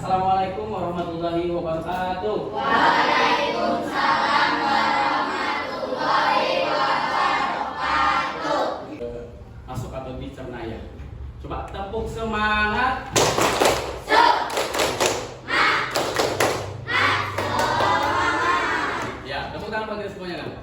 Assalamualaikum warahmatullahi wabarakatuh. Waalaikumsalam warahmatullahi wabarakatuh. Masuk atau dicerna ya. Coba tepuk semangat. Ya, tepuk tangan bagi semuanya kan.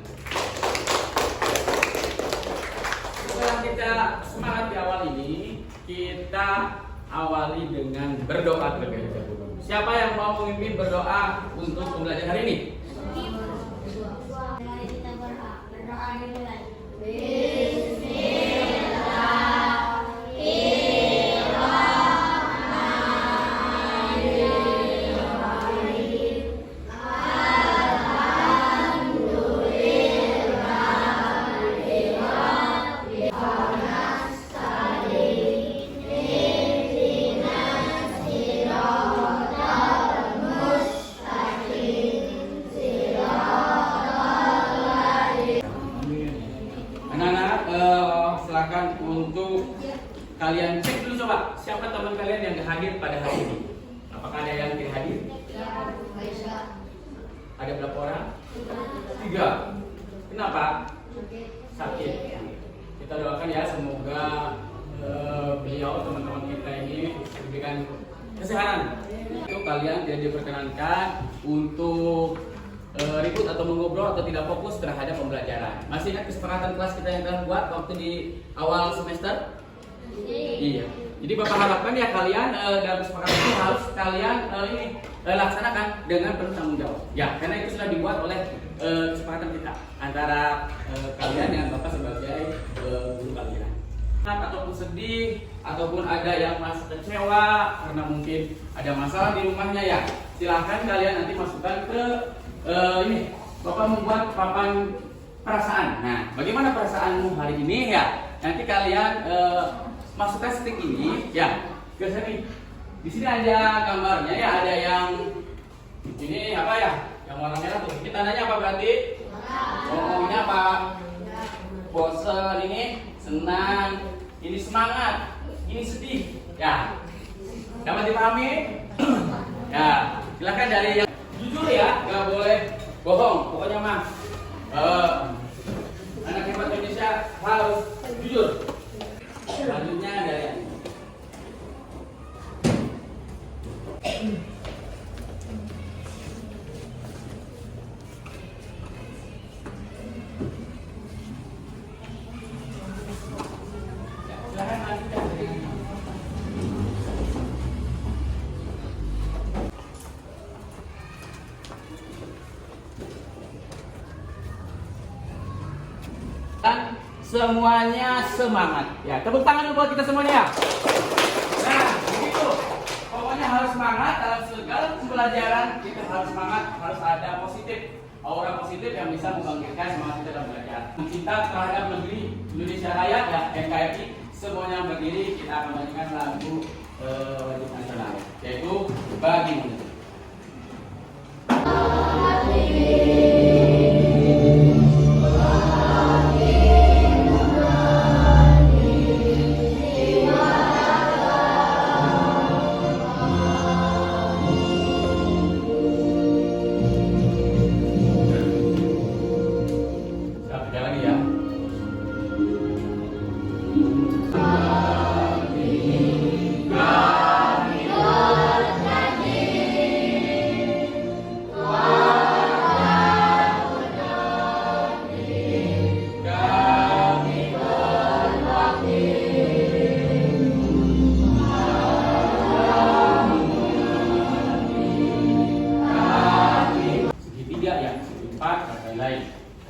Setelah kita semangat di awal ini, kita awali dengan berdoa terlebih dahulu. Siapa yang mau memimpin berdoa untuk pembelajaran hari ini? Mari kita berdoa dimulai. Silakan untuk kalian cek dulu, coba siapa teman kalian yang hadir pada hari ini. Apakah ada yang tidak hadir? Ada berapa orang? 3. Kenapa? Sakit. Kita doakan ya, semoga beliau, teman-teman kita ini diberikan kesehatan. Itu kalian tidak diperkenankan untuk ribut atau mengobrol atau tidak fokus terhadap pembelajaran. Masih ingat kesepakatan kelas kita yang telah buat waktu di awal semester? Iya. Jadi Bapak harapkan ya kalian dalam kesepakatan ini harus kalian laksanakan dengan penuh tanggung jawab. Ya, karena itu sudah dibuat oleh kesepakatan kita antara kalian dengan Bapak sebagai guru kalian. Ataupun sedih, ataupun ada yang merasa kecewa karena mungkin ada masalah di rumahnya ya, silahkan kalian nanti masukkan ke ini, Bapak membuat papan perasaan. Nah, bagaimana perasaanmu hari ini ya? Nanti kalian masukkan stick ini ya ke sini. Di sini ada gambarnya ya, ada yang ini apa ya? Yang warna merah tuh. Kita tandanya apa berarti? Ngomongnya apa? Bosan, ini senang, ini semangat, ini sedih. Ya, dapat dipahami? Ya, silakan dari yang jujur ya, nggak boleh bohong. Pokoknya mah anak hebat Indonesia harus jujur. Selanjutnya dari silakan lanjutkan dari dan semuanya semangat ya, tepuk tangan buat kita semuanya. Nah begitu, pokoknya harus semangat dalam segala pembelajaran. Kita harus semangat, harus ada positif, aura positif yang bisa membangkitkan semangat kita dalam belajar. Cinta terhadap negeri Indonesia Raya ya, NKRI, semuanya berdiri. Kita akan menyanyikan lagu wajib nasional, yaitu Bagimu.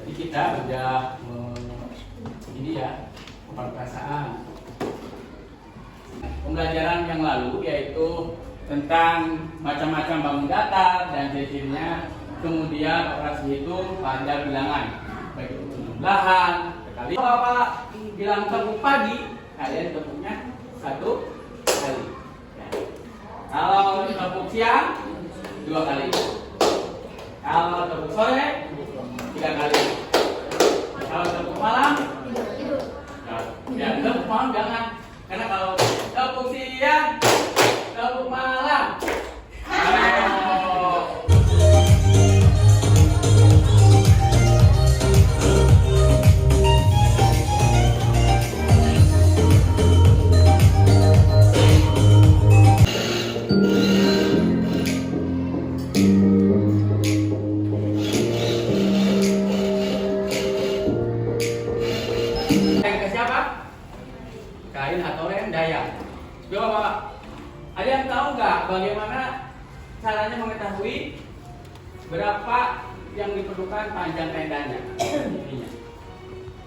Jadi kita sudah ini ya, perasaan pembelajaran yang lalu yaitu tentang macam-macam bangun datar dan ciri-cirinya, kemudian operasi hitung pada bilangan, baik itu jumlahan kali. Kalau Bapak bilang tepuk pagi, kalian tepuknya 1 kali. Ya. Kalau tepuk siang 2 kali. Kalau tepuk sore 3 kali. Kalau tepuk malam, ya tepuk malam jangan, karena kalau tepuk siang, tepuk malam, bagaimana caranya mengetahui berapa yang diperlukan panjang tendanya.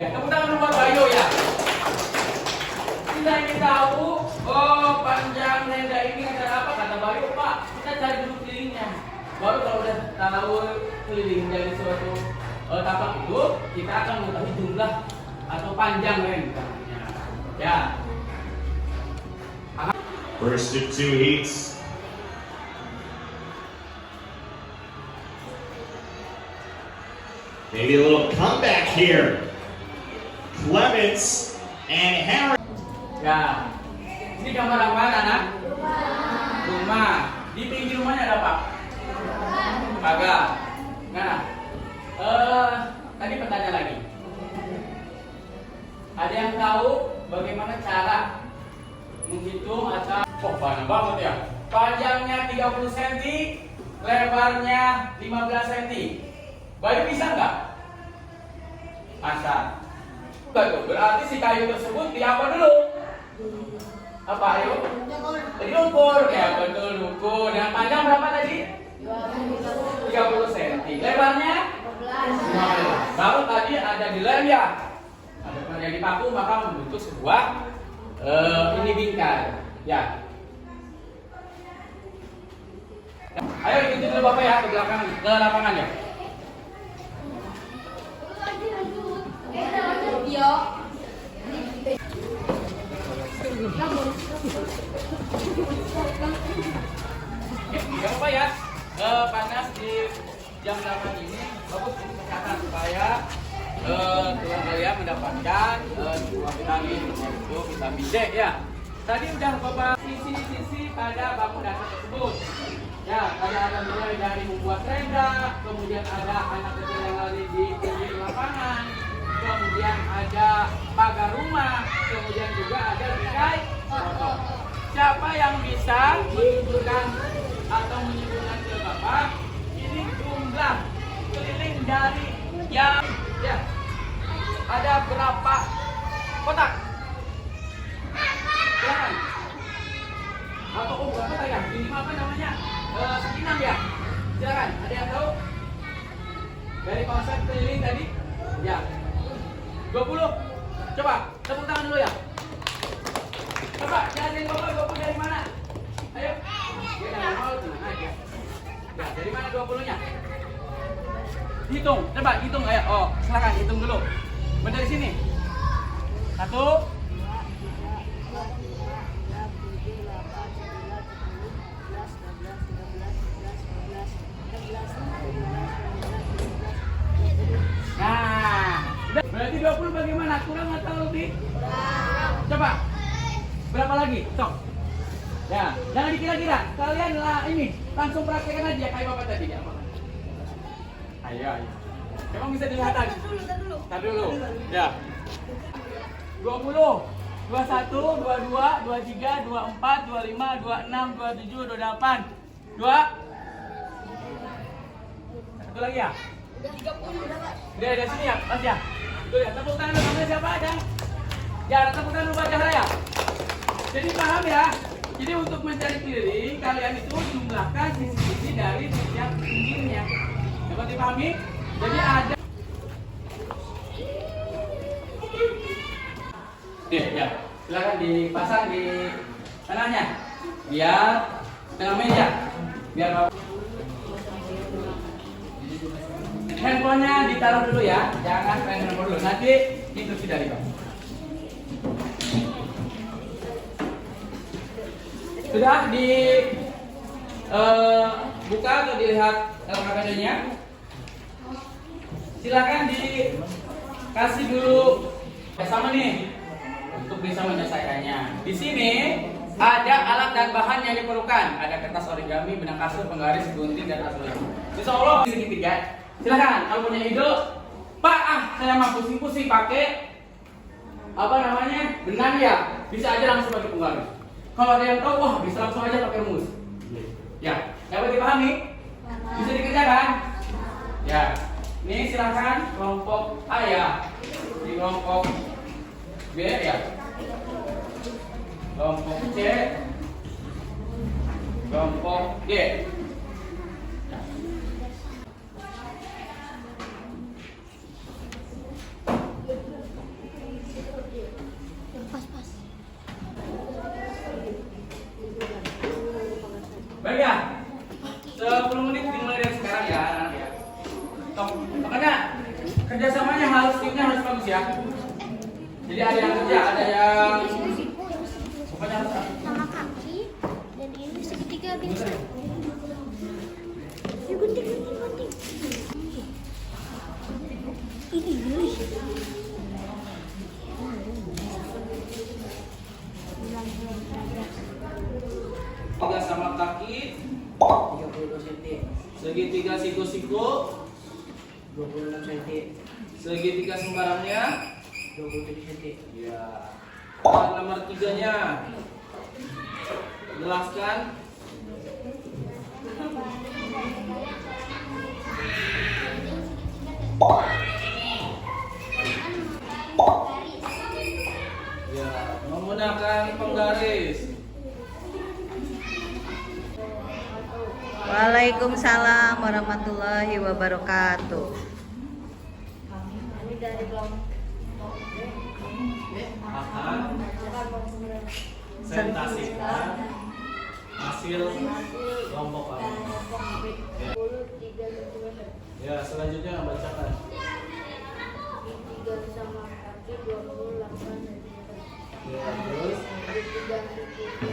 Ya, tepuk tangan dulu buat Bayu ya. Kita ingin tahu, oh panjang tenda ini ada apa? Kata Bayu, Pak, kita cari dulu kelilingnya. Baru kalau udah tahu keliling dari suatu tapak itu, kita akan mengetahui jumlah atau panjang tendanya. Ya. First of two heats. Maybe a little comeback here. Clements and Harris. Ya, ini gambar apa anak? Rumah. Di pinggir rumahnya ada apa? Pagar. Nah, tadi pertanyaan lagi. Ada yang tahu bagaimana cara menghitung atau banyak banget ya? Panjangnya 30 cm, lebarnya 15 cm. Bayu bisa nggak? Masa? Betul. Berarti si kayu tersebut diapa dulu? Apa ayo? Diukur ya, betul ukur. Dengan panjang berapa tadi? 30 cm. Lebarnya 15. Baru tadi ada di lem ya. Ada yang dipaku maka membentuk sebuah ini bingkai. Ya. Ayo ikuti dulu Bapak ya ke belakang, ke lapangan ya. Ya Bapak ya, panas di jam 8 ini bagus untuk kesehatan supaya tubuh kalian mendapatkan sebuah vitamin, yaitu vitamin D ya. Tadi udah Bapak sisi-sisi pada bangun dasar tersebut. Ya, tadi akan mulai dari membuat tenda, kemudian ada anak kecil yang lari di pinggir lapangan, kemudian ada pagar rumah, kemudian juga ada bingkai motor. Siapa yang bisa menunjukkan atau menyebutkan ke Bapak ini jumlah keliling dari yang ya ada berapa kotak? Silakan. Atau berapa kotak ya? Ini apa namanya? Sekinan ya. Silakan. Ada yang tahu? Dari konsep keliling tadi? Ya. 20. Coba tepuk tangan dulu ya. Coba jelasin Bapak 20 dari mana? Ayo. Dia dari mau tenang aja. Ya, dari mana 20-nya? Hitung, coba hitung ayo. Oh, silakan hitung dulu. Dari sini. 1 Nah, berarti 20 bagaimana? Kurang atau lebih? Coba. Berapa lagi? Sok. Ya, jangan dikira-kira. Kalian lah ini langsung praktekkan aja kayak Bapak tadi ya. Ayo. Emang bisa dilihat lagi? Tar dulu. Ya. 20, 21, 22, 23, 24, 25, 26, 27, 28. 2. Satu lagi ya? Udah 30 udah Pak. Udah dari sini ya, Mas ya. Tuh ya, tepuk tangan dulu namanya siapa aja? Ya, tepuk tangan dulu Pak Cahaya. Jadi paham ya? Jadi untuk mencari keliling, kalian itu jumlahkan sisi-sisi dari setiap pinggirnya. Dapat dipahami? Jadi ada. Ya, silakan dipasang di tanahnya, biar tengah meja, biar handphonenya ditaruh dulu ya, jangan main handphone dulu. Nanti instruksi dari Pak. Sudah dibuka atau dilihat LKPD-nya? Silakan dikasih dulu sama nih untuk bisa menyelesaikannya. Di sini ada alat dan bahan yang diperlukan. Ada kertas origami, benang kasur, penggaris, gunting, dan alat. Insya Allah di segitiga. Silakan kalau punya ide, Pak, saya mah pusing-pusing pakai apa namanya benang ya, bisa aja langsung pakai penggaris. Kalau ada yang tahu, wah bisa langsung aja pakai rumus. Ya, dapat dipahami? Bisa dikerjakan? Ya, ini silakan kelompok A ya, di kelompok B ya, kelompok C, Kelompok G. Pas. Baik ya. 10 menit dimulai dari sekarang ya, anak ya. Makanya kerjasamanya timnya harus bagus ya. Jadi ada yang kerja, ada yang pokoknya harus Sama kaki dan ini segitiga bisa. Yuk gunting. Ini. tiga sama kaki 32 cm, segitiga siku-siku 26 cm, segitiga sembarangnya 27 cm. ya. Nomor 3-nya jelaskan. Ya, menggunakan penggaris. Waalaikumsalam warahmatullahi wabarakatuh. Ini dari kelompok Akan presentasikan hasil kelompok kami. Ya, selanjutnya bacakan. Segitiga sama kaki 28 cm. Ya, terus Segitiga siku-siku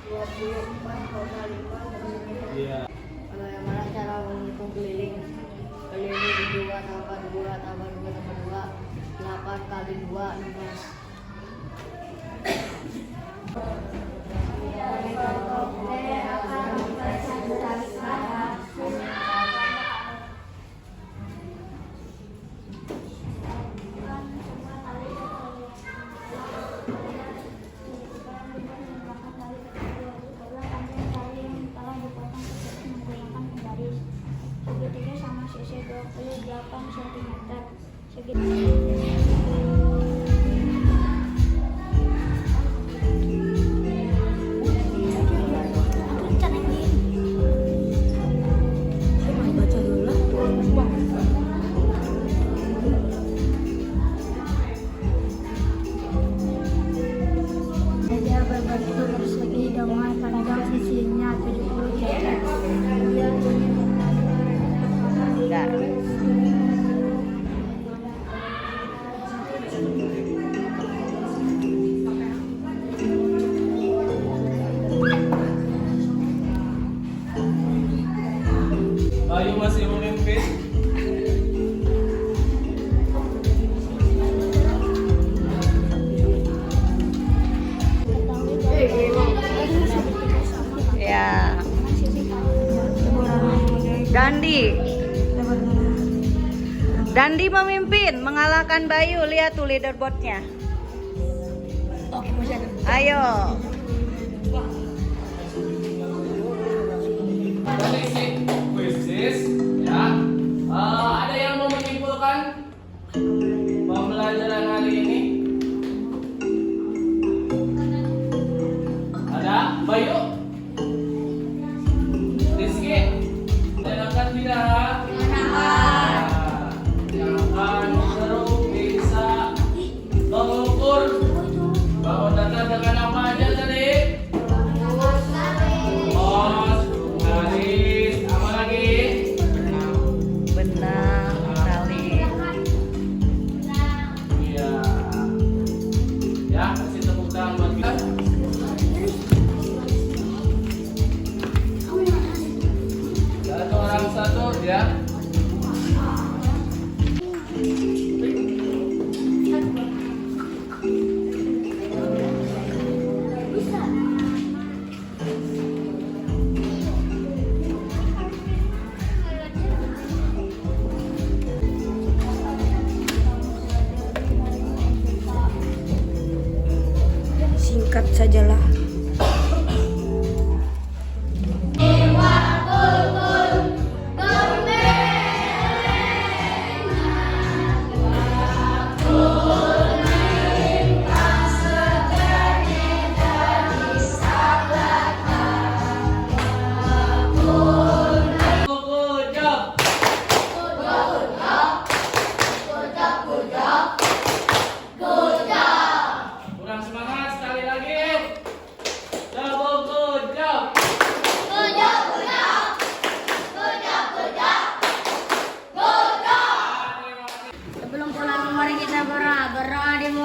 24,5 cm. ya. Bagaimana cara menghitung keliling? Keliling 2 tambah 2 tambah 2 tambah 2, 8 kali 2, 16. Segitiga sama sisi 28 cm. Segitiga Dia berbentuk persegi dengan panjang sisinya 70 cm. Dia Enggak. Bayu masih memimpin. Ya. Dandi memimpin, mengalahkan Bayu. Lihat tuh leaderboardnya. Ayo. Tadi sih kuisis ya. Ada yang mau menyimpulkan pembelajaran hari ini? Ada? Bayu? Rizky? Menyenangkan tidak? Yang akan seru bisa mengukur bahwa data dengan apa aja tadi? Pos, garis, apa lagi? Benang tali. Iya. Ya, kasih tepuk tangan buat kita. Satu orang satu ya. Singkat sajalah. Dewa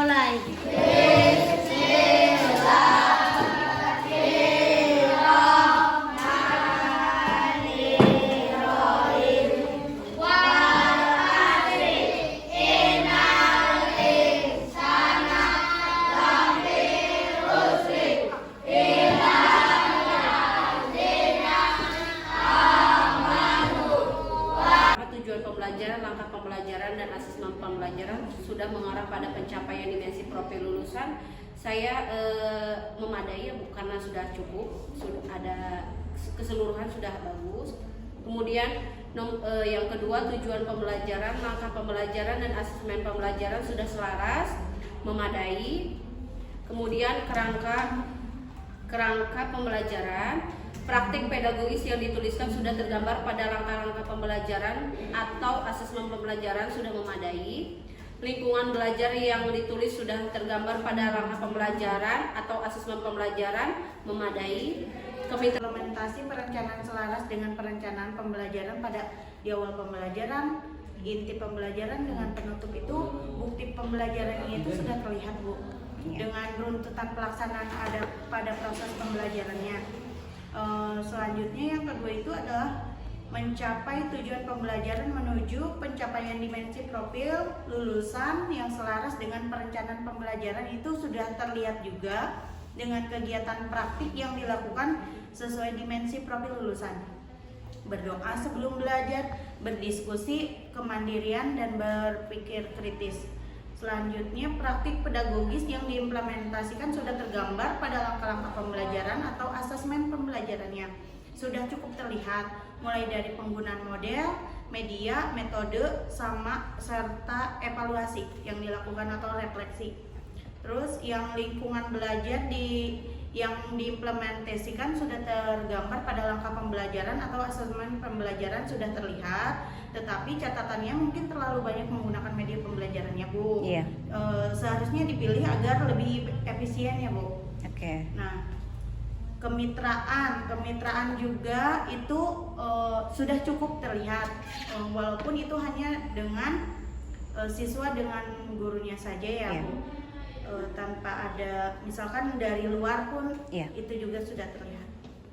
dimulai. Tujuan pembelajaran, langkah pembelajaran, dan asesmen pembelajaran sudah mengarah pada pencapaian dimensi profil lulusan. Saya memadai ya, karena sudah cukup, sudah ada keseluruhan sudah bagus. Kemudian yang kedua, tujuan pembelajaran, langkah pembelajaran, dan asesmen pembelajaran sudah selaras, memadai. Kemudian kerangka pembelajaran, praktik pedagogis yang dituliskan sudah tergambar pada langkah-langkah pembelajaran atau asesmen pembelajaran sudah memadai. Lingkungan belajar yang ditulis sudah tergambar pada langkah pembelajaran atau asesmen pembelajaran memadai. Implementasi perencanaan selaras dengan perencanaan pembelajaran pada di awal pembelajaran, inti pembelajaran dengan penutup itu, bukti pembelajarannya itu sudah terlihat, Bu. Dengan runtutan pelaksanaan ada pada proses pembelajarannya. Selanjutnya yang kedua itu adalah mencapai tujuan pembelajaran menuju pencapaian dimensi profil lulusan yang selaras dengan perencanaan pembelajaran itu sudah terlihat juga dengan kegiatan praktik yang dilakukan sesuai dimensi profil lulusan. Berdoa sebelum belajar, berdiskusi, kemandirian, dan berpikir kritis. Selanjutnya, praktik pedagogis yang diimplementasikan sudah tergambar pada langkah-langkah pembelajaran atau asesmen pembelajarannya. Sudah cukup terlihat, mulai dari penggunaan model, media, metode, serta evaluasi yang dilakukan atau refleksi. Terus yang lingkungan belajar yang diimplementasikan sudah tergambar pada langkah pembelajaran atau asesmen pembelajaran sudah terlihat, tetapi catatannya mungkin terlalu banyak menggunakan media pembelajarannya, Bu. Iya. Seharusnya dipilih agar lebih efisien ya, Bu. Oke. Nah, kemitraan juga itu sudah cukup terlihat, walaupun itu hanya dengan siswa dengan gurunya saja ya, Iya. Bu. Tanpa ada misalkan dari luar pun Iya. itu juga sudah terlihat.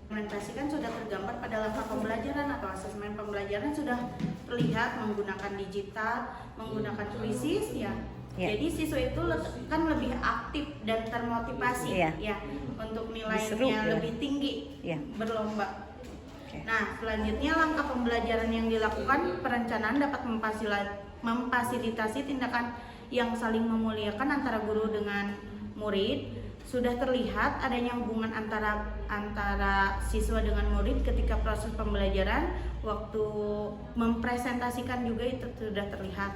Implementasikan sudah tergambar pada langkah pembelajaran atau asesmen pembelajaran sudah terlihat menggunakan digital, menggunakan kuisis ya. Iya. Jadi siswa itu kan lebih aktif dan termotivasi Iya. ya untuk Seru, nilainya ya. lebih tinggi Iya. berlomba. Oke. Nah, selanjutnya langkah pembelajaran yang dilakukan perencanaan dapat memfasilitasi tindakan yang saling memuliakan antara guru dengan murid. Sudah terlihat adanya hubungan antara siswa dengan murid ketika proses pembelajaran, waktu mempresentasikan juga itu sudah terlihat.